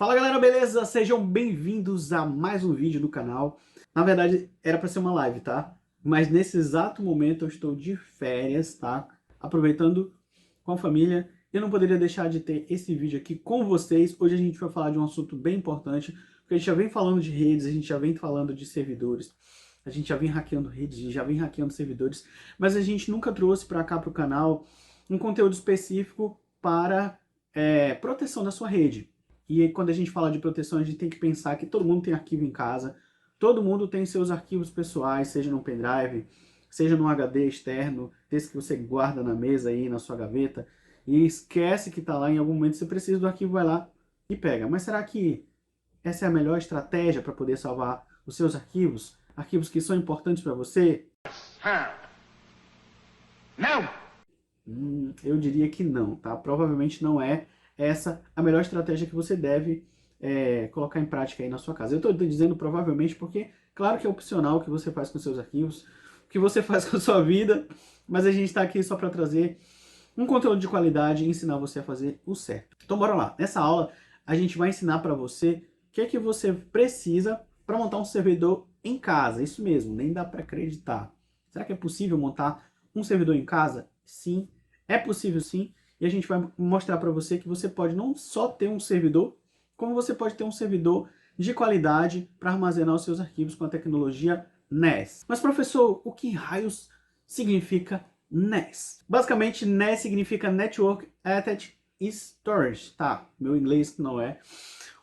Fala galera, beleza? Sejam bem-vindos a mais um vídeo do canal. Na verdade, era para ser uma live, tá? Mas nesse exato momento eu estou de férias, tá? Aproveitando com a família. Eu não poderia deixar de ter esse vídeo aqui com vocês. Hoje a gente vai falar de um assunto bem importante, porque a gente já vem falando de redes, a gente já vem falando de servidores, a gente já vem hackeando redes, já vem hackeando servidores, mas a gente nunca trouxe para cá para o canal um conteúdo específico para proteção da sua rede. E aí, quando a gente fala de proteção, a gente tem que pensar que todo mundo tem arquivo em casa, todo mundo tem seus arquivos pessoais, seja no pendrive, seja no HD externo, desse que você guarda na mesa aí, na sua gaveta, e esquece que está lá, em algum momento você precisa do arquivo, vai lá e pega. Mas será que essa é a melhor estratégia para poder salvar os seus arquivos? Arquivos que são importantes para você? Não! Eu diria que não, tá? Provavelmente não é essa a melhor estratégia que você deve colocar em prática aí na sua casa. Eu estou dizendo provavelmente porque, claro que é opcional o que você faz com seus arquivos, o que você faz com a sua vida, mas a gente está aqui só para trazer um conteúdo de qualidade e ensinar você a fazer o certo. Então bora lá. Nessa aula a gente vai ensinar para você o que é que você precisa para montar um servidor em casa. Isso mesmo, nem dá para acreditar. Será que é possível montar um servidor em casa? Sim, é possível sim. E a gente vai mostrar para você que você pode não só ter um servidor, como você pode ter um servidor de qualidade para armazenar os seus arquivos com a tecnologia NAS. Mas professor, o que raios significa NAS? Basicamente, NAS significa Network Attached Storage, tá? Meu inglês não é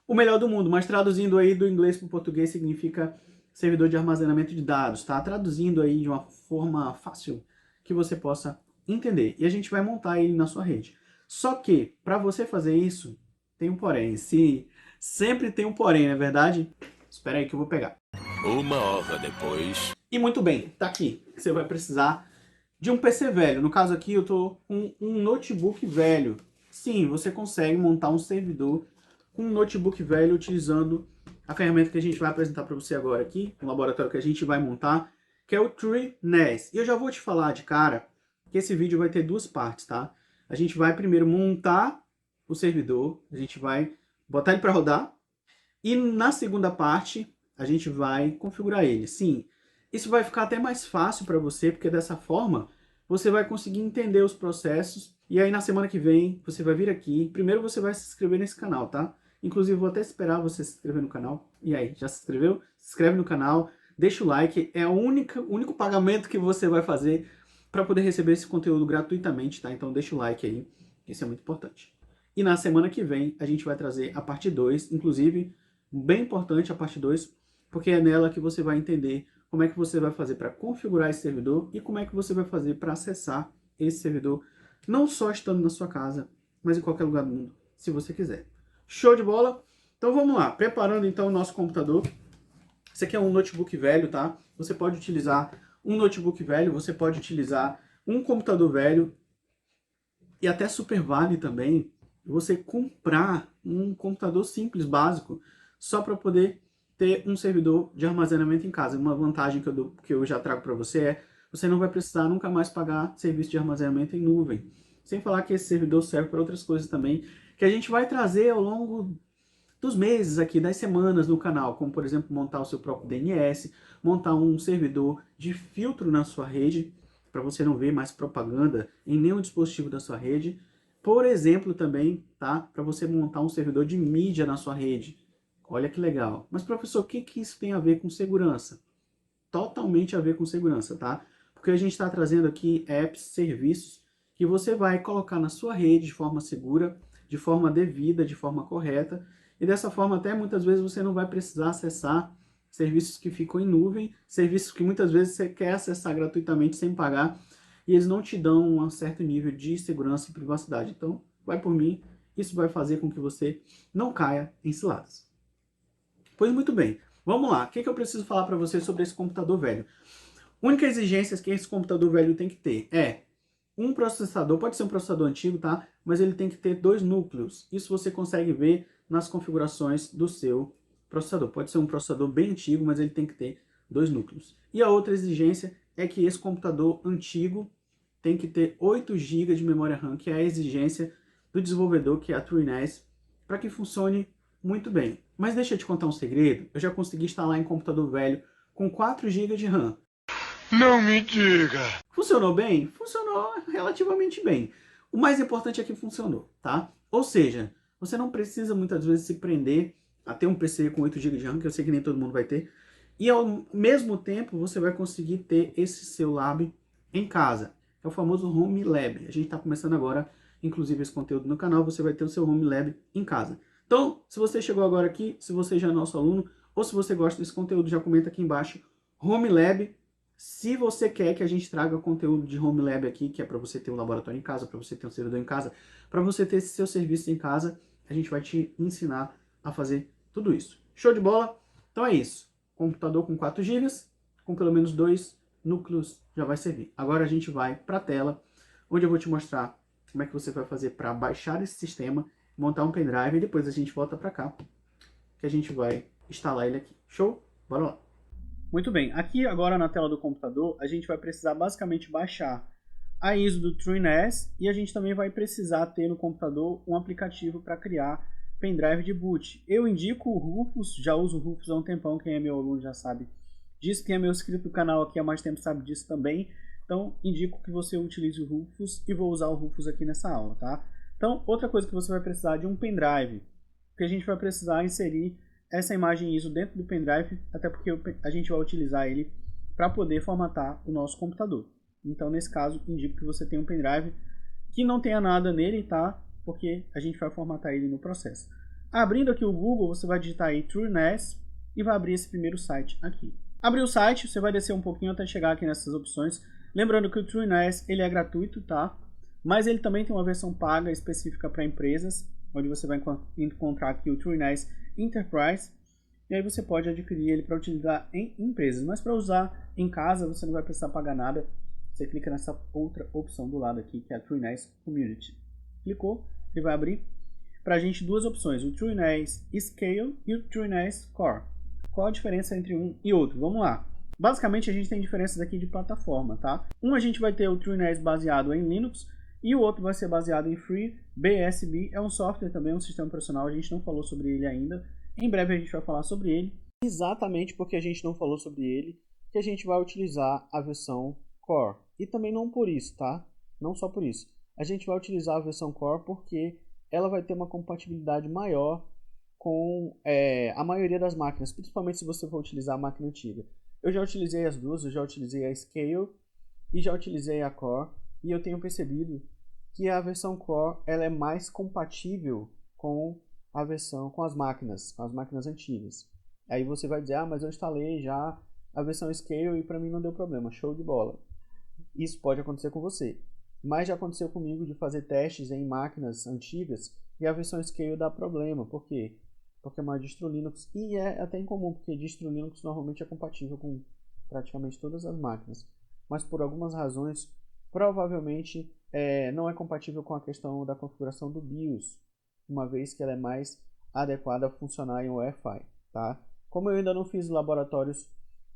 o melhor do mundo, mas traduzindo aí do inglês para o português significa servidor de armazenamento de dados, tá? Traduzindo aí de uma forma fácil que você possa entender. E a gente vai montar ele na sua rede. Só que, para você fazer isso, tem um porém. Se sempre tem um porém, não é verdade? Espera aí que eu vou pegar. Uma hora depois. E muito bem, tá aqui. Você vai precisar de um PC velho. No caso aqui, eu tô com um notebook velho. Sim, você consegue montar um servidor com um notebook velho utilizando a ferramenta que a gente vai apresentar para você agora aqui, um laboratório que a gente vai montar, que é o TreeNAS. E eu já vou te falar de cara que esse vídeo vai ter duas partes, tá? A gente vai primeiro montar o servidor, a gente vai botar ele para rodar, e na segunda parte a gente vai configurar ele. Sim, isso vai ficar até mais fácil para você, porque dessa forma você vai conseguir entender os processos. E aí na semana que vem você vai vir aqui. Primeiro você vai se inscrever nesse canal, tá? Inclusive vou até esperar você se inscrever no canal. E aí, já se inscreveu? Se inscreve no canal, deixa o like. É o único pagamento que você vai fazer para poder receber esse conteúdo gratuitamente, tá? Então deixa o like aí, isso é muito importante. E na semana que vem a gente vai trazer a parte 2, inclusive bem importante a parte 2, porque é nela que você vai entender como é que você vai fazer para configurar esse servidor e como é que você vai fazer para acessar esse servidor, não só estando na sua casa, mas em qualquer lugar do mundo, se você quiser. Show de bola? Então vamos lá, preparando então o nosso computador. Esse aqui é um notebook velho, tá? Você pode utilizar um notebook velho, você pode utilizar um computador velho, e até super vale também você comprar um computador simples, básico, só para poder ter um servidor de armazenamento em casa. Uma vantagem que eu já trago para você é você não vai precisar nunca mais pagar serviço de armazenamento em nuvem. Sem falar que esse servidor serve para outras coisas também, que a gente vai trazer ao longo dos meses aqui, das semanas no canal, como por exemplo montar o seu próprio DNS, montar um servidor de filtro na sua rede, para você não ver mais propaganda em nenhum dispositivo da sua rede. Por exemplo também, tá? Para você montar um servidor de mídia na sua rede. Olha que legal. Mas professor, o que isso tem a ver com segurança? Totalmente a ver com segurança, tá? Porque a gente está trazendo aqui apps, serviços que você vai colocar na sua rede de forma segura, de forma devida, de forma correta, e dessa forma até muitas vezes você não vai precisar acessar serviços que ficam em nuvem, serviços que muitas vezes você quer acessar gratuitamente sem pagar, e eles não te dão um certo nível de segurança e privacidade. Então, vai por mim, isso vai fazer com que você não caia em ciladas. Pois muito bem, vamos lá. O que eu preciso falar para você sobre esse computador velho? A única exigência que esse computador velho tem que ter é um processador, pode ser um processador antigo, tá? Mas ele tem que ter 2 núcleos. Isso você consegue ver nas configurações do seu processador. Pode ser um processador bem antigo, mas ele tem que ter 2 núcleos. E a outra exigência é que esse computador antigo tem que ter 8 GB de memória RAM, que é a exigência do desenvolvedor, que é a TreeNAS, para que funcione Muito bem, mas deixa eu te contar um segredo. Eu já consegui instalar em computador velho com 4 GB de RAM. Não me diga! Funcionou bem? Funcionou relativamente bem. O mais importante é que funcionou, tá? Ou seja, você não precisa muitas vezes se prender a ter um PC com 8 GB de RAM, que eu sei que nem todo mundo vai ter, e ao mesmo tempo você vai conseguir ter esse seu lab em casa. É o famoso Home Lab. A gente está começando agora, inclusive, esse conteúdo no canal, você vai ter o seu Home Lab em casa. Então, se você chegou agora aqui, se você já é nosso aluno, ou se você gosta desse conteúdo, já comenta aqui embaixo, Home Lab. Se você quer que a gente traga conteúdo de Home Lab aqui, que é para você ter um laboratório em casa, para você ter um servidor em casa, para você ter esse seu serviço em casa, a gente vai te ensinar a fazer tudo isso. Show de bola? Então é isso. Computador com 4 GB, com pelo menos 2 núcleos já vai servir. Agora a gente vai para a tela, onde eu vou te mostrar como é que você vai fazer para baixar esse sistema, montar um pendrive e depois a gente volta para cá, que a gente vai instalar ele aqui. Show? Bora lá. Muito bem, aqui agora na tela do computador, a gente vai precisar basicamente baixar a ISO do TrueNAS e a gente também vai precisar ter no computador um aplicativo para criar pendrive de boot. Eu indico o Rufus, já uso o Rufus há um tempão, quem é meu aluno já sabe disso, quem é meu inscrito do canal aqui há mais tempo sabe disso também, então indico que você utilize o Rufus e vou usar o Rufus aqui nessa aula, tá? Então, outra coisa que você vai precisar é de um pendrive, que a gente vai precisar inserir essa imagem ISO dentro do pendrive, até porque a gente vai utilizar ele para poder formatar o nosso computador. Então, nesse caso, indico que você tenha um pendrive que não tenha nada nele, tá? Porque a gente vai formatar ele no processo. Abrindo aqui o Google, você vai digitar aí TrueNAS e vai abrir esse primeiro site aqui. Abriu o site, você vai descer um pouquinho até chegar aqui nessas opções. Lembrando que o TrueNAS ele é gratuito, tá? Mas ele também tem uma versão paga específica para empresas, onde você vai encontrar aqui o TrueNAS Enterprise, e aí você pode adquirir ele para utilizar em empresas, mas para usar em casa você não vai precisar pagar nada. Você clica nessa outra opção do lado aqui, que é a TrueNAS Community. Clicou, ele vai abrir para a gente duas opções, o TrueNAS Scale e o TrueNAS Core. Qual a diferença entre um e outro? Vamos lá. Basicamente a gente tem diferenças aqui de plataforma, tá? Um a gente vai ter o TrueNAS baseado em Linux e o outro vai ser baseado em FreeBSD. É um software também, um sistema operacional, a gente não falou sobre ele ainda. Em breve a gente vai falar sobre ele. Exatamente porque a gente não falou sobre ele, que a gente vai utilizar a versão Core. E também não por isso, tá? Não só por isso. A gente vai utilizar a versão Core porque ela vai ter uma compatibilidade maior com a maioria das máquinas, principalmente se você for utilizar a máquina antiga. Eu já utilizei as duas, eu já utilizei a Scale e já utilizei a Core, e eu tenho percebido que a versão Core ela é mais compatível com a versão com as máquinas antigas. Aí você vai dizer, ah, mas eu instalei já a versão Scale e para mim não deu problema, show de bola. Isso pode acontecer com você, mas já aconteceu comigo de fazer testes em máquinas antigas e a versão Scale dá problema. Por quê? Porque é uma distro Linux, e é até incomum, porque distro Linux normalmente é compatível com praticamente todas as máquinas, mas por algumas razões, provavelmente não é compatível com a questão da configuração do BIOS, uma vez que ela é mais adequada a funcionar em Wi-Fi, tá? Como eu ainda não fiz laboratórios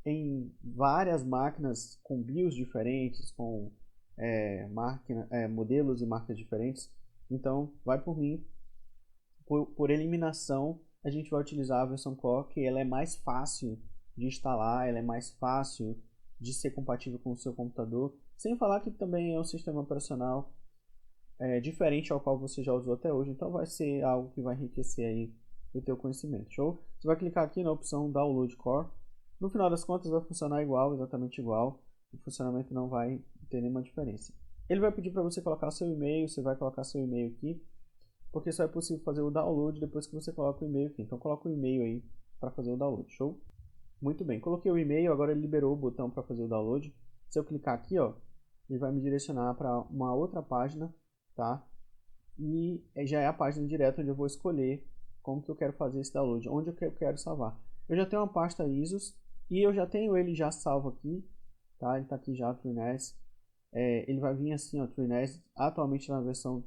em várias máquinas com BIOS diferentes, com modelos e marcas diferentes, então vai por mim, por eliminação, a gente vai utilizar a versão Core, que ela é mais fácil de instalar, ela é mais fácil de ser compatível com o seu computador, sem falar que também é um sistema operacional diferente ao qual você já usou até hoje, então vai ser algo que vai enriquecer aí o teu conhecimento, show? Você vai clicar aqui na opção Download Core, no final das contas vai funcionar igual, exatamente igual, o funcionamento não vai ter nenhuma diferença. Ele vai pedir para você colocar seu e-mail, você vai colocar seu e-mail aqui, porque só é possível fazer o download depois que você coloca o e-mail aqui. Então coloca o e-mail aí para fazer o download, show? Muito bem, coloquei o e-mail, agora ele liberou o botão para fazer o download. Se eu clicar aqui, ó, ele vai me direcionar para uma outra página, tá? E já é a página direta onde eu vou escolher como que eu quero fazer esse download, onde eu quero salvar. Eu já tenho uma pasta ISOs e eu já tenho ele já salvo aqui, tá? Ele está aqui já, TrueNAS. Ele vai vir assim, ó, TrueNAS, atualmente na versão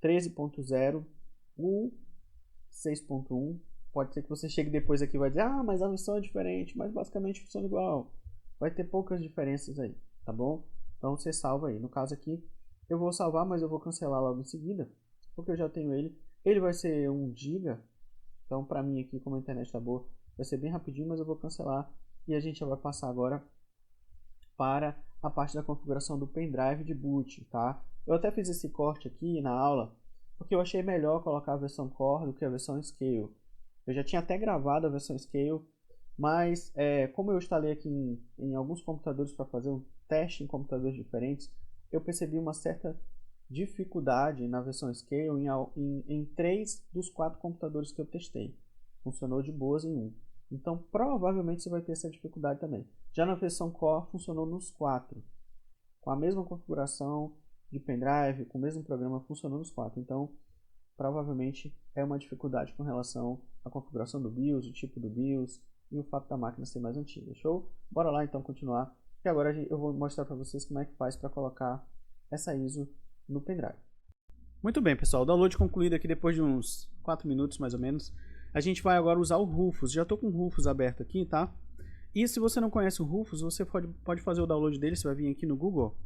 13.0, o 6.1. Pode ser que você chegue depois aqui e vai dizer, ah, mas a versão é diferente, mas basicamente funciona igual. Vai ter poucas diferenças aí, tá bom? Então você salva aí. No caso aqui, eu vou salvar, mas eu vou cancelar logo em seguida, porque eu já tenho ele. Ele vai ser 1 GB Então, para mim aqui, como a internet está boa, vai ser bem rapidinho, mas eu vou cancelar. E a gente já vai passar agora para a parte da configuração do pendrive de boot, tá? Eu até fiz esse corte aqui na aula, porque eu achei melhor colocar a versão Core do que a versão Scale. Eu já tinha até gravado a versão Scale, mas como eu instalei aqui em alguns computadores para fazer um teste em computadores diferentes, eu percebi uma certa dificuldade na versão Scale em 3 dos 4 computadores que eu testei. Funcionou de boas em um. Então, provavelmente você vai ter essa dificuldade também. Já na versão Core, funcionou nos 4. Com a mesma configuração de pendrive, com o mesmo programa, funcionou nos 4. Então, provavelmente é uma dificuldade com relação à configuração do BIOS, o tipo do BIOS e o fato da máquina ser mais antiga. Show? Bora lá então continuar. Que agora eu vou mostrar para vocês como é que faz para colocar essa ISO no pendrive. Muito bem, pessoal. O download concluído aqui depois de uns 4 minutos mais ou menos. A gente vai agora usar o Rufus. Já estou com o Rufus aberto aqui, tá? E se você não conhece o Rufus, você pode fazer o download dele. Você vai vir aqui no Google.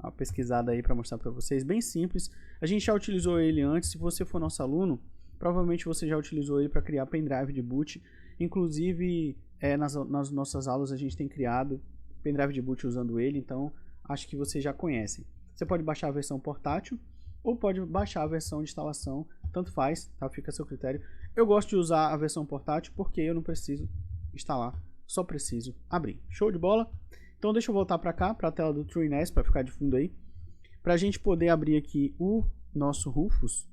Uma pesquisada aí para mostrar para vocês. Bem simples. A gente já utilizou ele antes. Se você for nosso aluno, provavelmente você já utilizou ele para criar pendrive de boot. Inclusive, nas nossas aulas a gente tem criado pendrive de boot usando ele. Então, acho que vocês já conhecem. Você pode baixar a versão portátil ou pode baixar a versão de instalação. Tanto faz, tá? Fica a seu critério. Eu gosto de usar a versão portátil porque eu não preciso instalar, só preciso abrir. Show de bola? Então deixa eu voltar para cá, para a tela do TrueNAS, para ficar de fundo aí, para a gente poder abrir aqui o nosso Rufus.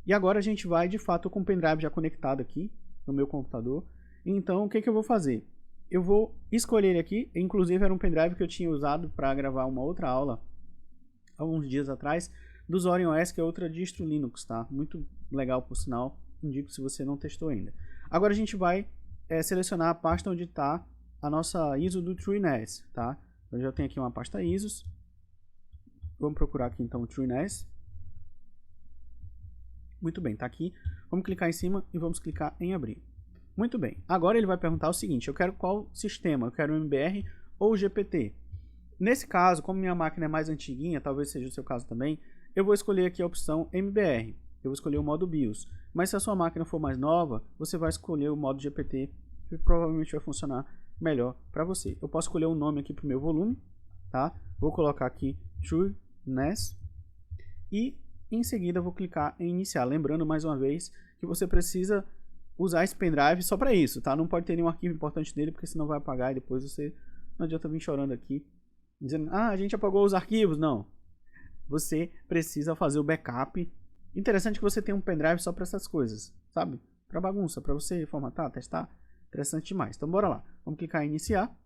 E agora a gente vai, de fato, com o pendrive já conectado aqui no meu computador. Então o que eu vou fazer? Eu vou escolher ele aqui, inclusive era um pendrive que eu tinha usado para gravar uma outra aula há uns dias atrás, do Zorin OS, que é outra distro Linux, tá? Muito legal, por sinal. Indico se você não testou ainda. Agora a gente vai selecionar a pasta onde está a nossa ISO do TrueNAS, tá? Eu já tenho aqui uma pasta ISOs. Vamos procurar aqui então o TrueNAS. Muito bem, tá aqui. Vamos clicar em cima e vamos clicar em abrir. Muito bem. Agora ele vai perguntar o seguinte: eu quero qual sistema? Eu quero o MBR ou o GPT? Nesse caso, como minha máquina é mais antiguinha, talvez seja o seu caso também, eu vou escolher aqui a opção MBR. Eu vou escolher o modo BIOS. Mas se a sua máquina for mais nova, você vai escolher o modo GPT, que provavelmente vai funcionar melhor para você. Eu posso escolher um nome aqui para o meu volume, tá? Vou colocar aqui TrueNAS e em seguida vou clicar em iniciar. Lembrando mais uma vez que você precisa usar esse pendrive só para isso, tá? Não pode ter nenhum arquivo importante nele, porque senão vai apagar e depois você não adianta vir chorando aqui dizendo: ah, a gente apagou os arquivos. Não. Você precisa fazer o backup. Interessante que você tem um pendrive só para essas coisas, sabe? Para bagunça, para você formatar, testar. Interessante demais. Então bora lá. Vamos clicar em iniciar.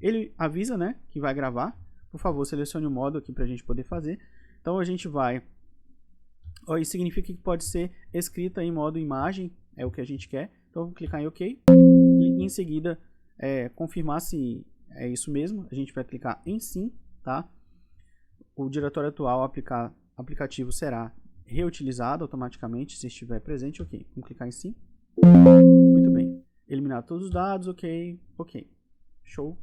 Ele avisa, né, que vai gravar. Por favor, selecione o modo aqui para a gente poder fazer. Então a gente vai... Isso significa que pode ser escrita em modo imagem. É o que a gente quer. Então vamos clicar em OK. E em seguida confirmar se é isso mesmo. A gente vai clicar em sim, tá? O diretório atual aplicativo será reutilizado automaticamente se estiver presente. OK. Vamos clicar em sim. Muito bem. Eliminar todos os dados. OK. OK. Show.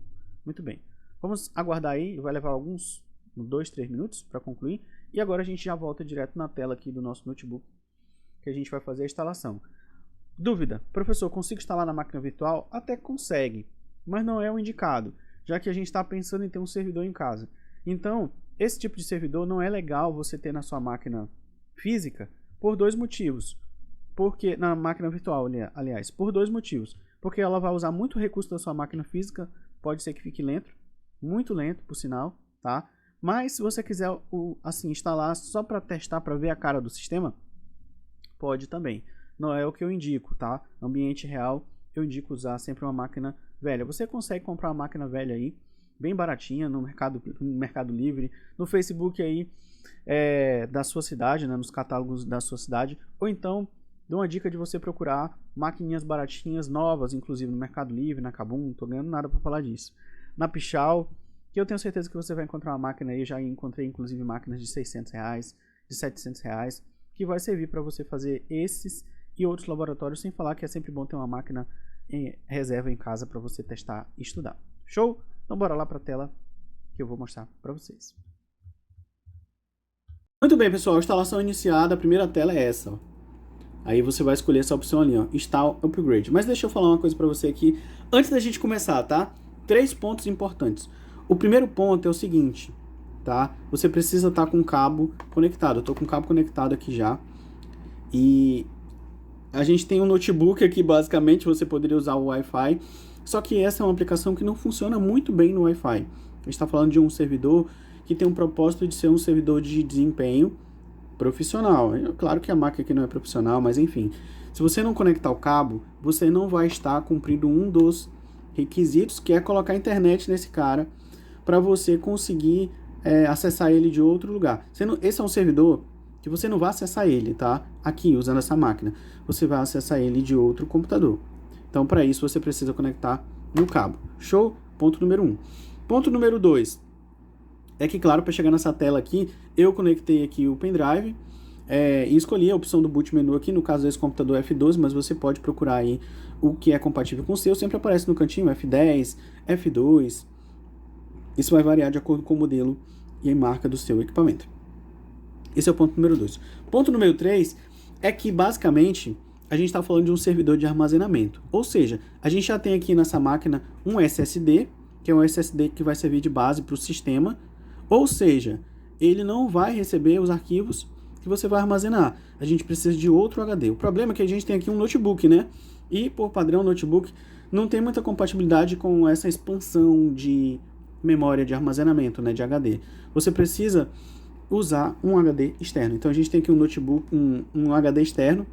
Muito bem. Vamos aguardar aí. Vai levar alguns 2, 3 minutos para concluir. E agora a gente já volta direto na tela aqui do nosso notebook, que a gente vai fazer a instalação. Dúvida: professor, consigo instalar na máquina virtual? Até consegue, mas não é o indicado, já que a gente está pensando em ter um servidor em casa. Então, esse tipo de servidor não é legal você ter na sua máquina física por 2 motivos. Porque na máquina virtual, aliás, por 2 motivos. Porque ela vai usar muito recurso da sua máquina física, pode ser que fique lento, muito lento, por sinal, tá? Mas se você quiser assim instalar só para testar, para ver a cara do sistema, pode também. Não é o que eu indico, tá? Ambiente real, eu indico usar sempre uma máquina velha. Você consegue comprar uma máquina velha aí, bem baratinha, no Mercado Livre, no Facebook aí da sua cidade, né, nos catálogos da sua cidade. Ou então, dou uma dica de você procurar maquininhas baratinhas, novas, inclusive no Mercado Livre, na Kabum, não tô ganhando nada para falar disso. Na Pichau, que eu tenho certeza que você vai encontrar uma máquina aí. Já encontrei inclusive máquinas de R$600, de R$700, que vai servir para você fazer esses e outros laboratórios, sem falar que é sempre bom ter uma máquina em reserva em casa para você testar e estudar. Show? Então bora lá para a tela que eu vou mostrar para vocês. Muito bem, pessoal, a instalação iniciada, a primeira tela é essa. Ó. Aí você vai escolher essa opção ali, ó, Install Upgrade. Mas deixa eu falar uma coisa para você aqui, antes da gente começar, tá? 3 pontos importantes. O primeiro ponto é o seguinte, tá? Você precisa estar com o cabo conectado. Eu tô com o cabo conectado aqui já. E a gente tem um notebook aqui, basicamente, você poderia usar o Wi-Fi. Só que essa é uma aplicação que não funciona muito bem no Wi-Fi. A gente está falando de um servidor que tem um propósito de ser um servidor de desempenho profissional. Claro que a máquina aqui não é profissional, mas enfim. Se você não conectar o cabo, você não vai estar cumprindo um dos requisitos, que é colocar internet nesse cara para você conseguir acessar ele de outro lugar. Esse é um servidor que você não vai acessar ele, tá? Aqui, usando essa máquina. Você vai acessar ele de outro computador. Então, para isso, você precisa conectar no cabo. Show? Ponto número 1. Ponto número 2. É que, claro, para chegar nessa tela aqui, eu conectei aqui o pendrive e escolhi a opção do boot menu aqui, no caso desse computador F12, mas você pode procurar aí o que é compatível com o seu. Sempre aparece no cantinho F10, F2. Isso vai variar de acordo com o modelo e a marca do seu equipamento. Esse é o ponto número 2. Ponto número 3 é que, basicamente, a gente está falando de um servidor de armazenamento. Ou seja, a gente já tem aqui nessa máquina um SSD, que é um SSD que vai servir de base para o sistema. Ou seja, ele não vai receber os arquivos que você vai armazenar. A gente precisa de outro HD. O problema é que a gente tem aqui um notebook, né? E, por padrão, o notebook não tem muita compatibilidade com essa expansão de memória de armazenamento, né? De HD. Você precisa usar um HD externo. Então, a gente tem aqui um notebook, um HD externo.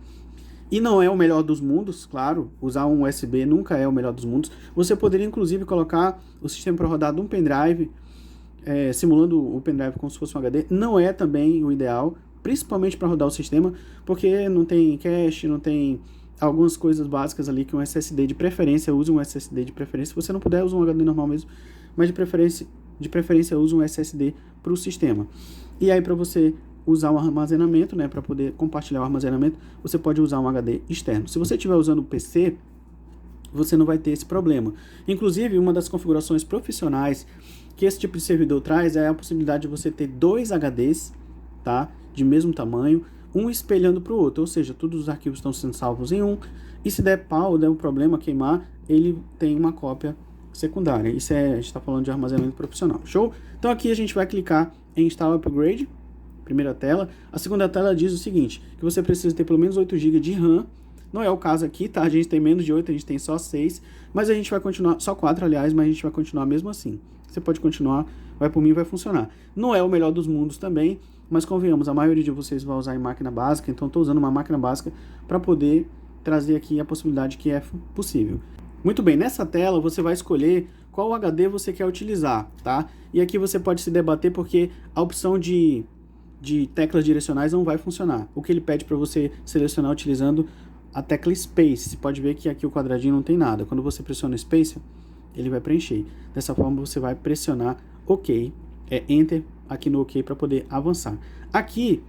E não é o melhor dos mundos, claro. Usar um USB nunca é o melhor dos mundos. Você poderia, inclusive, colocar o sistema para rodar de um pendrive, simulando o pendrive como se fosse um HD. Não é também o ideal, principalmente para rodar o sistema, porque não tem cache, não tem algumas coisas básicas ali que um SSD de preferência, use um SSD de preferência. Se você não puder, use um HD normal mesmo, mas de preferência use um SSD para o sistema. E aí, para você usar um armazenamento, né, para poder compartilhar o armazenamento, você pode usar um HD externo. Se você estiver usando o PC, você não vai ter esse problema. Inclusive, uma das configurações profissionais que esse tipo de servidor traz é a possibilidade de você ter 2 HDs, tá, de mesmo tamanho, um espelhando para o outro, ou seja, todos os arquivos estão sendo salvos em um, e se der pau, der um problema, queimar, ele tem uma cópia secundária. Isso a gente está falando de armazenamento profissional. Show? Então aqui a gente vai clicar em Install Upgrade, primeira tela. A segunda tela diz o seguinte, que você precisa ter pelo menos 8 GB de RAM. Não é o caso aqui, tá? A gente tem menos de 8, a gente tem só 6, mas a gente vai continuar, só 4 aliás, mas a gente vai continuar mesmo assim. Você pode continuar, vai por mim, vai funcionar. Não é o melhor dos mundos também, mas convenhamos, a maioria de vocês vai usar em máquina básica, então estou usando uma máquina básica para poder trazer aqui a possibilidade que é possível. Muito bem, nessa tela você vai escolher qual HD você quer utilizar, tá? E aqui você pode se debater porque a opção de teclas direcionais não vai funcionar. O que ele pede para você selecionar utilizando a tecla Space. Você pode ver que aqui o quadradinho não tem nada. Quando você pressiona Space, ele vai preencher. Dessa forma você vai pressionar OK, Enter aqui no OK para poder avançar. Aqui,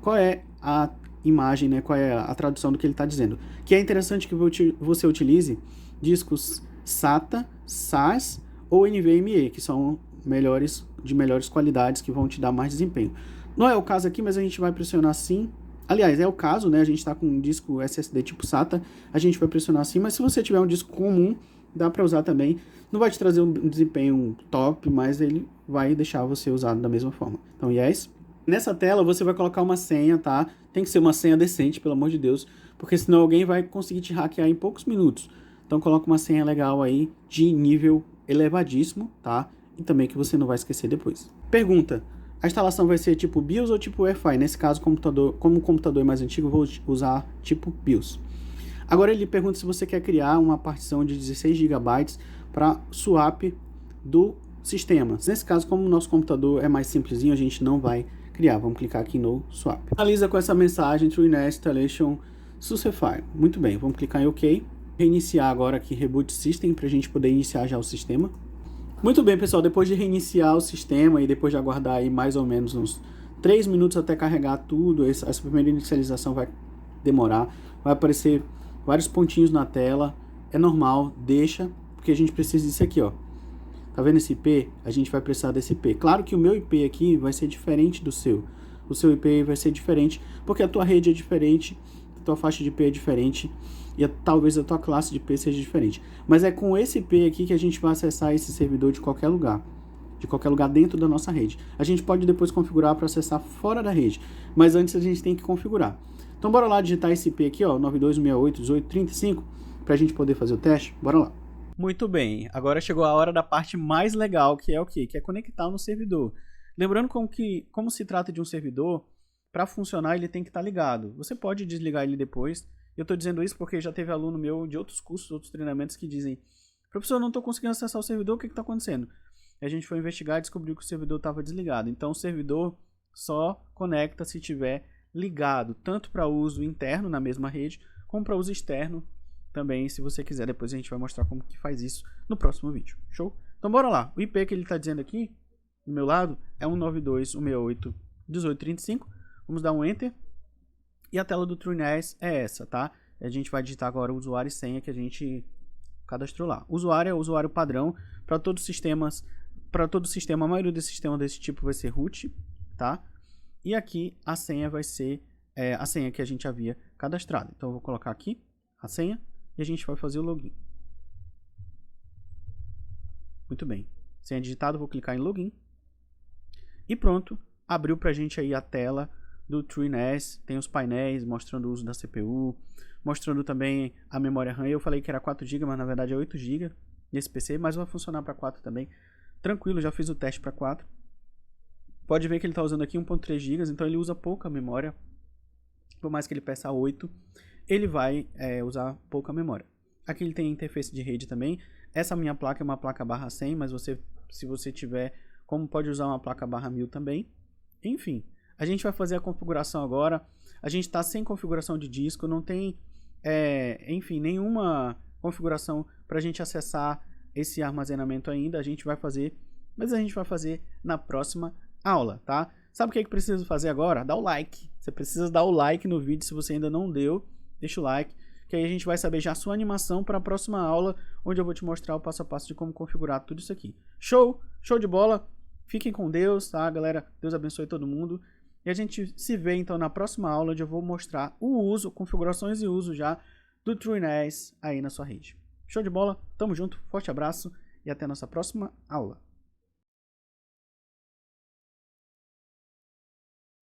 qual é a imagem, né? Qual é a tradução do que ele está dizendo? Que é interessante que você utilize discos SATA, SAS ou NVMe, que são de melhores qualidades, que vão te dar mais desempenho. Não é o caso aqui, mas a gente vai pressionar sim. Aliás, é o caso, né? A gente está com um disco SSD tipo SATA, a gente vai pressionar sim, mas se você tiver um disco comum, dá para usar também. Não vai te trazer um desempenho top, mas ele vai deixar você usado da mesma forma. Então, yes. Nessa tela você vai colocar uma senha, tá? Tem que ser uma senha decente, pelo amor de Deus, porque senão alguém vai conseguir te hackear em poucos minutos. Então coloca uma senha legal aí, de nível elevadíssimo, tá? E também que você não vai esquecer depois. Pergunta: a instalação vai ser tipo BIOS ou tipo Wi-Fi? Nesse caso, como o computador é mais antigo, eu vou usar tipo BIOS. Agora ele pergunta se você quer criar uma partição de 16 GB para swap do sistema. Nesse caso, como o nosso computador é mais simplesinho, a gente não vai criar. Vamos clicar aqui no swap. Finaliza com essa mensagem: True Installation Successful. Muito bem, vamos clicar em OK. Reiniciar agora aqui Reboot System para a gente poder iniciar já o sistema. Muito bem, pessoal, depois de reiniciar o sistema e depois de aguardar aí mais ou menos uns 3 minutos até carregar tudo, essa primeira inicialização vai demorar, vai aparecer vários pontinhos na tela, é normal, deixa, porque a gente precisa disso aqui, ó. Tá vendo esse IP? A gente vai precisar desse IP. Claro que o meu IP aqui vai ser diferente do seu. O seu IP vai ser diferente, porque a tua rede é diferente, tua faixa de IP é diferente e talvez a tua classe de IP seja diferente. Mas é com esse IP aqui que a gente vai acessar esse servidor de qualquer lugar dentro da nossa rede. A gente pode depois configurar para acessar fora da rede, mas antes a gente tem que configurar. Então bora lá digitar esse IP aqui, ó, 92.168.18.35, para a gente poder fazer o teste. Bora lá. Muito bem, agora chegou a hora da parte mais legal, que é o quê? Que é conectar no servidor. Lembrando como se trata de um servidor, para funcionar ele tem que estar ligado. Você pode desligar ele depois. Eu estou dizendo isso porque já teve aluno meu de outros cursos, outros treinamentos que dizem: professor, eu não estou conseguindo acessar o servidor, o que está acontecendo? A gente foi investigar e descobriu que o servidor estava desligado. Então o servidor só conecta se tiver ligado, tanto para uso interno na mesma rede, como para uso externo também, se você quiser. Depois a gente vai mostrar como que faz isso no próximo vídeo. Show? Então bora lá. O IP que ele está dizendo aqui, do meu lado, é 192.168.18.35. Vamos dar um Enter. E a tela do TrueNAS é essa, tá? A gente vai digitar agora o usuário e senha que a gente cadastrou lá. O usuário é o usuário padrão para todos os sistemas. Para todo sistema, a maioria dos sistemas desse tipo vai ser root, tá? E aqui a senha vai ser a senha que a gente havia cadastrado. Então eu vou colocar aqui a senha e a gente vai fazer o login. Muito bem. Senha digitada, vou clicar em login. E pronto, abriu pra gente aí a tela do TrueNAS. Tem os painéis mostrando o uso da CPU, mostrando também a memória RAM. Eu falei que era 4 GB, mas na verdade é 8 GB nesse PC, mas vai funcionar para 4 também. Tranquilo, já fiz o teste para 4. Pode ver que ele está usando aqui 1.3 GB, então ele usa pouca memória. Por mais que ele peça 8, ele vai usar pouca memória. Aqui ele tem interface de rede também. Essa minha placa é uma placa barra 100, mas se você tiver, como pode usar uma placa barra 1000 também. Enfim, a gente vai fazer a configuração agora. A gente está sem configuração de disco, não tem, enfim, nenhuma configuração para a gente acessar esse armazenamento ainda. A gente vai fazer, mas a gente vai fazer na próxima aula, tá? Sabe o que é que precisa fazer agora? Dá o like. Você precisa dar o like no vídeo se você ainda não deu. Deixa o like, que aí a gente vai saber já a sua animação para a próxima aula, onde eu vou te mostrar o passo a passo de como configurar tudo isso aqui. Show? Show de bola? Fiquem com Deus, tá, galera? Deus abençoe todo mundo. E a gente se vê então na próxima aula, onde eu vou mostrar o uso, configurações e uso já do TrueNAS aí na sua rede. Show de bola? Tamo junto, forte abraço e até a nossa próxima aula.